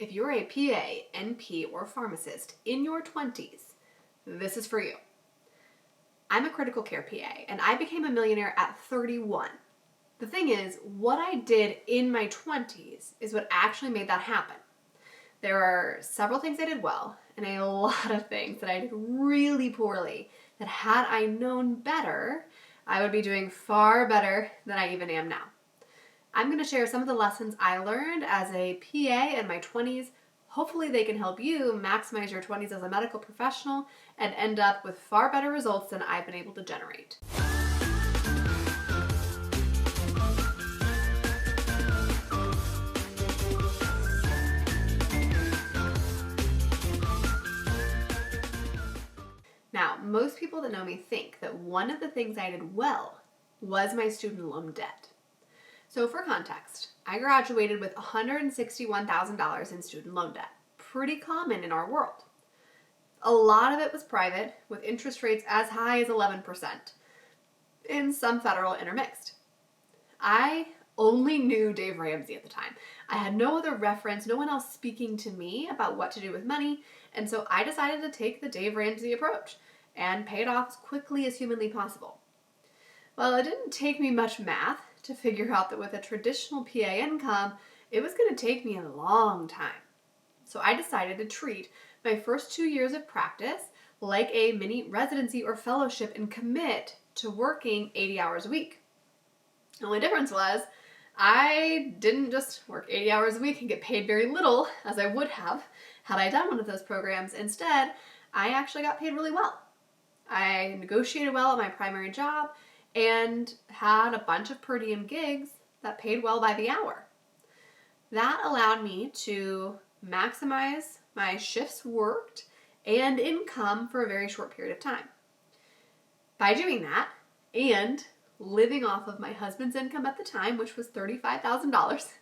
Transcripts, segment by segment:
If you're a PA, NP, or pharmacist in your 20s, this is for you. I'm a critical care PA, and I became a millionaire at 31. The thing is, what I did in my 20s is what actually made that happen. There are several things I did well, and a lot of things that I did really poorly that had I known better, I would be doing far better than I even am now. I'm going to share some of the lessons I learned as a PA in my 20s. Hopefully they can help you maximize your 20s as a medical professional and end up with far better results than I've been able to generate. Now, most people that know me think that one of the things I did well was my student loan debt. So for context, I graduated with $161,000 in student loan debt. Pretty common in our world. A lot of it was private, with interest rates as high as 11%, and some federal intermixed. I only knew Dave Ramsey at the time. I had no other reference, no one else speaking to me about what to do with money, and so I decided to take the Dave Ramsey approach and pay it off as quickly as humanly possible. Well, it didn't take me much math to figure out that with a traditional PA income, it was going to take me a long time. So I decided to treat my first 2 years of practice like a mini residency or fellowship and commit to working 80 hours a week. The only difference was I didn't just work 80 hours a week and get paid very little, as I would have had I done one of those programs. Instead, I actually got paid really well. I negotiated well at my primary job and had a bunch of per diem gigs that paid well by the hour. That allowed me to maximize my shifts worked and income for a very short period of time. By doing that and living off of my husband's income at the time, which was $35,000,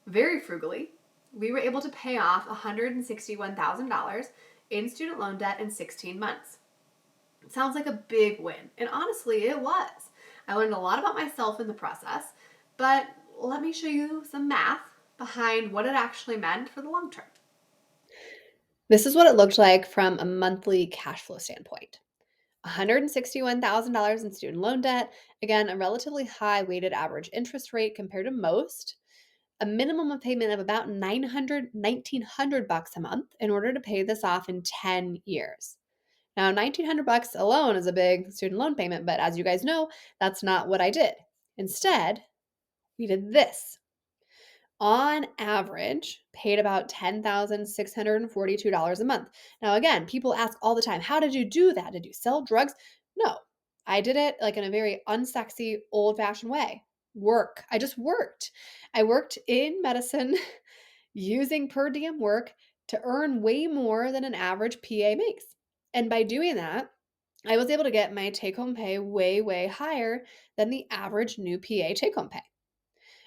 very frugally, we were able to pay off $161,000 in student loan debt in 16 months. It sounds like a big win, and honestly, it was. I learned a lot about myself in the process, but let me show you some math behind what it actually meant for the long term. This is what it looked like from a monthly cash flow standpoint. $161,000 in student loan debt, again, a relatively high weighted average interest rate compared to most, a minimum of payment of about $1,900 a month in order to pay this off in 10 years. Now, $1,900 alone is a big student loan payment, but as you guys know, that's not what I did. Instead, we did this. On average, paid about $10,642 a month. Now, again, people ask all the time, how did you do that? Did you sell drugs? No, I did it like in a very unsexy, old-fashioned way. Work. I just worked. I worked in medicine using per diem work to earn way more than an average PA makes. And by doing that, I was able to get my take-home pay way, way higher than the average new PA take-home pay.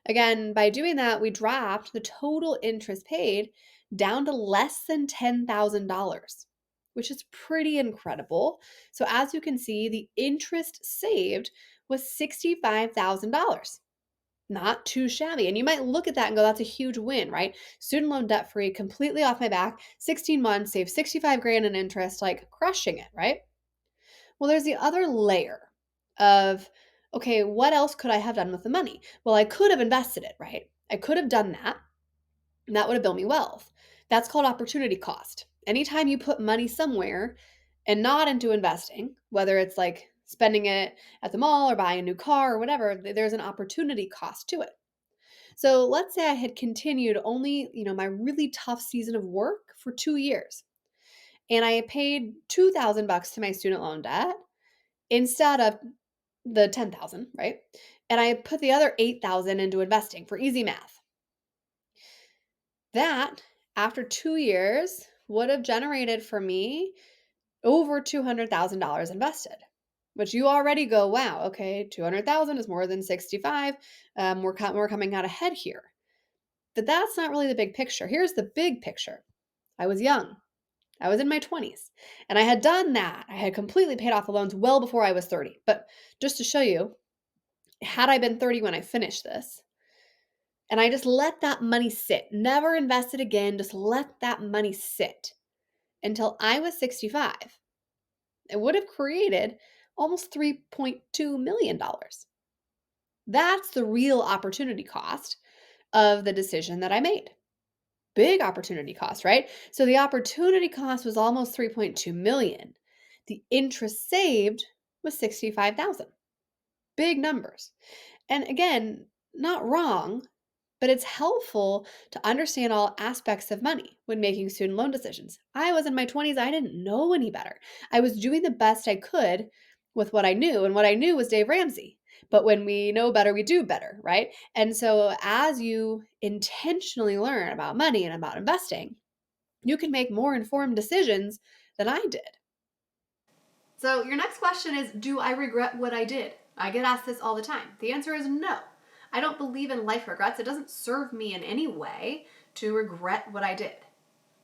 Again, by doing that, we dropped the total interest paid down to less than $10,000, which is pretty incredible. So as you can see, the interest saved was $65,000. Not too shabby. And you might look at that and go, that's a huge win, right? Student loan debt free, completely off my back, 16 months, save 65 grand in interest, like crushing it, right? Well, there's the other layer of, okay, what else could I have done with the money? Well, I could have invested it, right? I could have done that, and that would have built me wealth. That's called opportunity cost. Anytime you put money somewhere and not into investing, whether it's like spending it at the mall or buying a new car or whatever, there's an opportunity cost to it. So let's say I had continued only, my really tough season of work for 2 years, and I paid $2,000 to my student loan debt instead of the 10,000, right? And I put the other 8,000 into investing for easy math. That, after 2 years, would have generated for me over $200,000 invested, which you already go, wow, okay, 200,000 is more than 65. We're coming out ahead here. But that's not really the big picture. Here's the big picture. I was young. I was in my 20s, and I had done that. I had completely paid off the loans well before I was 30. But just to show you, had I been 30 when I finished this, And I just let that money sit, never invested again, just let that money sit until I was 65. It would have created almost $3.2 million. That's the real opportunity cost of the decision that I made. Big opportunity cost, right? So the opportunity cost was almost 3.2 million. The interest saved was 65,000. Big numbers. And again, not wrong, but it's helpful to understand all aspects of money when making student loan decisions. I was in my 20s, I didn't know any better. I was doing the best I could with what I knew, and what I knew was Dave Ramsey. But when we know better, we do better, right? And so as you intentionally learn about money and about investing, you can make more informed decisions than I did. So, your next question is, do I regret what I did? I get asked this all the time. The answer is no. I don't believe in life regrets. It doesn't serve me in any way to regret what I did.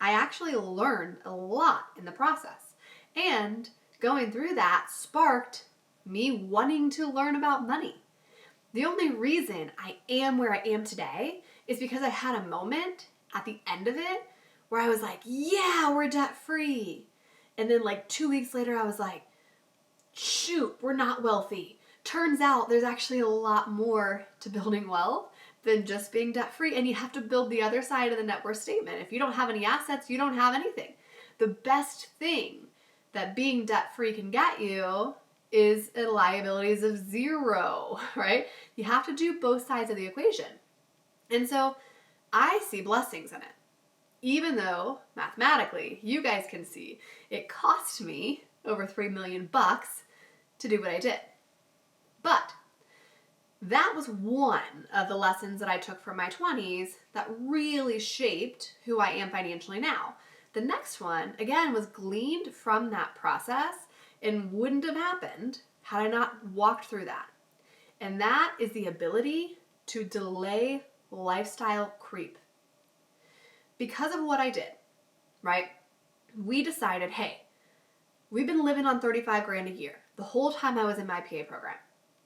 I actually learned a lot in the process. And going through that sparked me wanting to learn about money. The only reason I am where I am today is because I had a moment at the end of it where I was like, yeah, we're debt free. And then like 2 weeks later, I was like, shoot, we're not wealthy. Turns out there's actually a lot more to building wealth than just being debt free. And you have to build the other side of the net worth statement. If you don't have any assets, you don't have anything. The best thing that being debt free can get you is liabilities of zero, right? You have to do both sides of the equation. And so I see blessings in it. Even though mathematically, you guys can see it cost me over $3 million to do what I did. But that was one of the lessons that I took from my 20s that really shaped who I am financially now. The next one, again, was gleaned from that process and wouldn't have happened had I not walked through that. And that is the ability to delay lifestyle creep. Because of what I did, right? We decided, hey, we've been living on 35 grand a year the whole time I was in my PA program.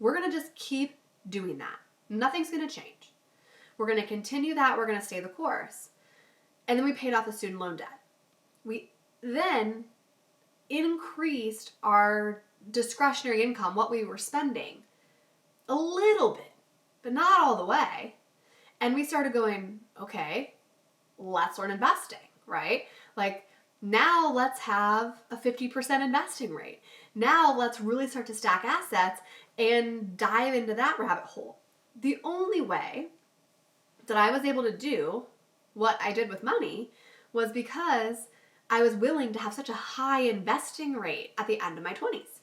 We're going to just keep doing that. Nothing's going to change. We're going to continue that. We're going to stay the course. And then we paid off the student loan debt. We then increased our discretionary income, what we were spending, a little bit, but not all the way. And we started going, okay, let's learn investing, right? Like, now let's have a 50% investing rate. Now let's really start to stack assets and dive into that rabbit hole. The only way that I was able to do what I did with money was because I was willing to have such a high investing rate at the end of my 20s.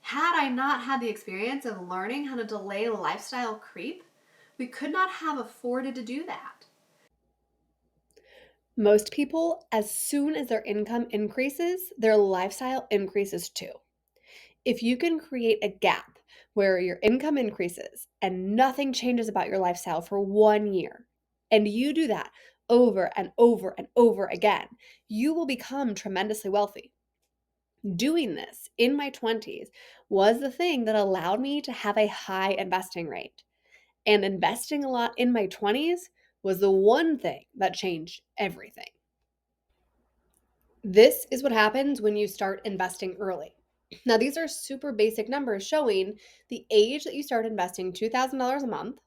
Had I not had the experience of learning how to delay lifestyle creep, we could not have afforded to do that. Most people, as soon as their income increases, their lifestyle increases too. If you can create a gap where your income increases and nothing changes about your lifestyle for 1 year, and you do that over and over and over again, you will become tremendously wealthy. Doing this in my 20s was the thing that allowed me to have a high investing rate. And investing a lot in my 20s was the one thing that changed everything. This is what happens when you start investing early. Now, these are super basic numbers showing the age that you start investing $2,000 a month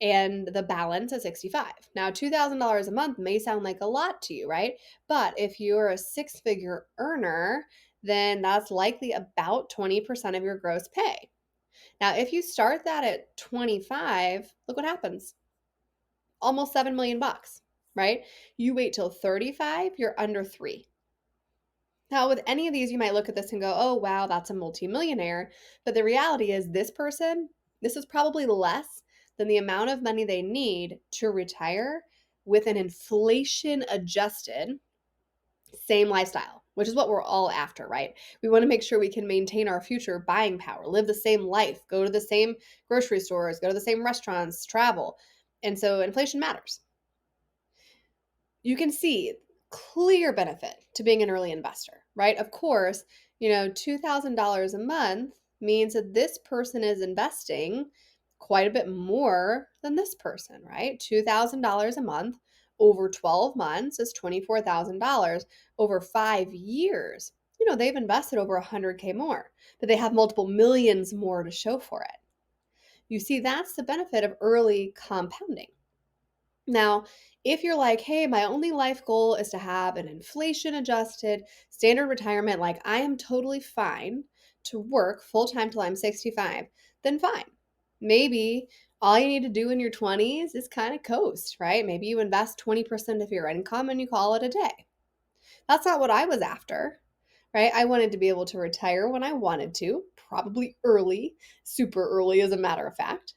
and the balance at 65. Now, $2,000 a month may sound like a lot to you, right? But if you're a six-figure earner, then that's likely about 20% of your gross pay. Now, if you start that at 25, look what happens. Almost 7 million bucks, right? You wait till 35, you're under 3. Now, with any of these, you might look at this and go, oh, wow, that's a multimillionaire. But the reality is, this person, this is probably less than the amount of money they need to retire with an inflation adjusted same lifestyle, which is what we're all after, right? We want to make sure we can maintain our future buying power, live the same life, go to the same grocery stores, go to the same restaurants, travel. And so inflation matters. You can see clear benefit to being an early investor, right? Of course, $2,000 a month means that this person is investing quite a bit more than this person, right? $2,000 a month over 12 months is $24,000 over 5 years. They've invested over 100K more, but they have multiple millions more to show for it. You see, that's the benefit of early compounding. Now, if you're like, hey, my only life goal is to have an inflation adjusted standard retirement, like I am totally fine to work full time till I'm 65, then fine. Maybe all you need to do in your 20s is kind of coast, right? Maybe you invest 20% of your income and you call it a day. That's not what I was after, right? I wanted to be able to retire when I wanted to, probably early, super early, as a matter of fact.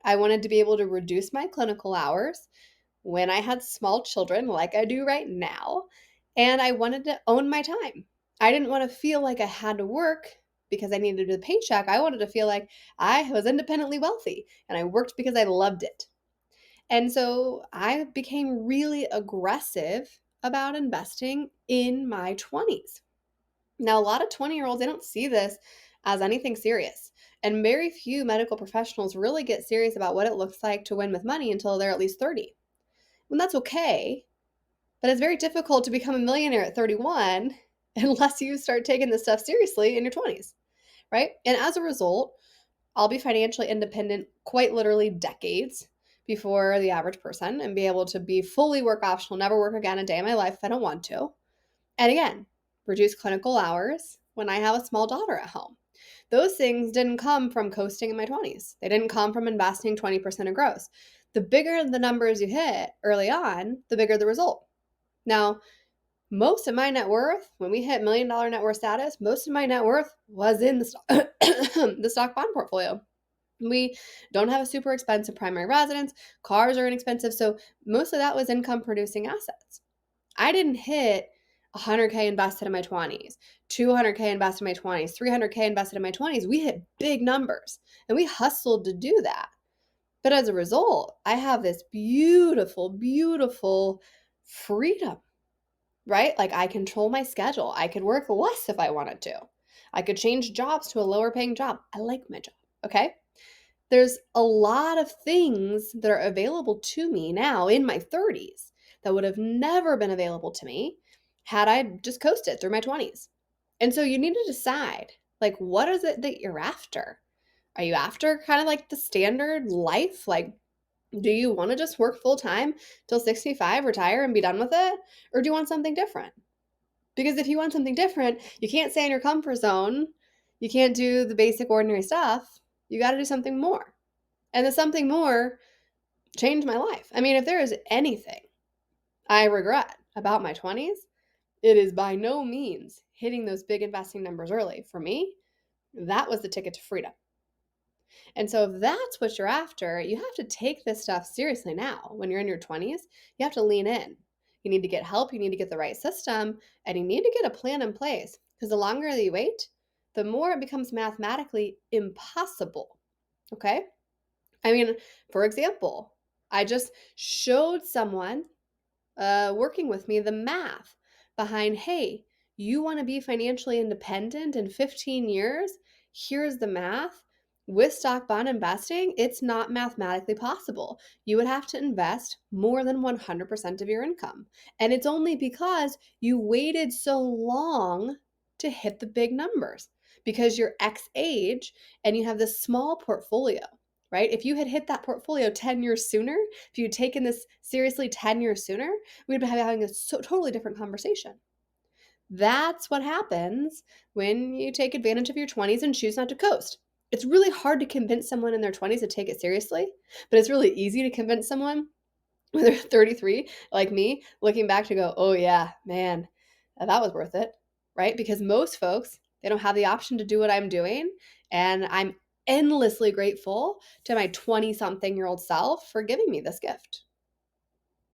I wanted to be able to reduce my clinical hours when I had small children, like I do right now, and I wanted to own my time. I didn't want to feel like I had to work because I needed a paycheck. I wanted to feel like I was independently wealthy and I worked because I loved it. And so I became really aggressive about investing in my 20s. Now, a lot of 20-year-olds, they don't see this as anything serious. And very few medical professionals really get serious about what it looks like to win with money until they're at least 30. And that's okay, but it's very difficult to become a millionaire at 31 unless you start taking this stuff seriously in your 20s, right? And as a result, I'll be financially independent quite literally decades before the average person and be able to be fully work optional, never work again a day in my life if I don't want to. And again, reduce clinical hours when I have a small daughter at home. Those things didn't come from coasting in my 20s. They didn't come from investing 20% of gross. The bigger the numbers you hit early on, the bigger the result. Now, most of my net worth, when we hit $1 million net worth status, most of my net worth was in the stock bond portfolio. We don't have a super expensive primary residence. Cars are inexpensive. So most of that was income producing assets. I didn't hit 100K invested in my 20s, 200K invested in my 20s, 300K invested in my 20s. We hit big numbers and we hustled to do that. But as a result, I have this beautiful, beautiful freedom, right? Like I control my schedule. I could work less if I wanted to. I could change jobs to a lower paying job. I like my job, okay? There's a lot of things that are available to me now in my 30s that would have never been available to me had I just coasted through my 20s. And so you need to decide, like, what is it that you're after? Are you after kind of like the standard life? Like, do you want to just work full time till 65, retire and be done with it? Or do you want something different? Because if you want something different, you can't stay in your comfort zone. You can't do the basic ordinary stuff. You got to do something more. And the something more changed my life. I mean, if there is anything I regret about my 20s, it is by no means hitting those big investing numbers early. For me, that was the ticket to freedom. And so if that's what you're after, you have to take this stuff seriously now. When you're in your 20s, you have to lean in. You need to get help, you need to get the right system, and you need to get a plan in place. Because the longer that you wait, the more it becomes mathematically impossible. Okay? I mean, for example, I just showed someone working with me the math behind, hey, you want to be financially independent in 15 years? Here's the math. With stock bond investing, it's not mathematically possible. You would have to invest more than 100% of your income. And it's only because you waited so long to hit the big numbers because you're X age and you have this small portfolio, right? If you had hit that portfolio 10 years sooner, if you had taken this seriously 10 years sooner, we'd be having a totally different conversation. That's what happens when you take advantage of your 20s and choose not to coast. It's really hard to convince someone in their 20s to take it seriously, but it's really easy to convince someone when they're 33, like me, looking back to go, oh yeah, man, that was worth it, right? Because most folks, they don't have the option to do what I'm doing. And I'm endlessly grateful to my 20-something-year-old self for giving me this gift.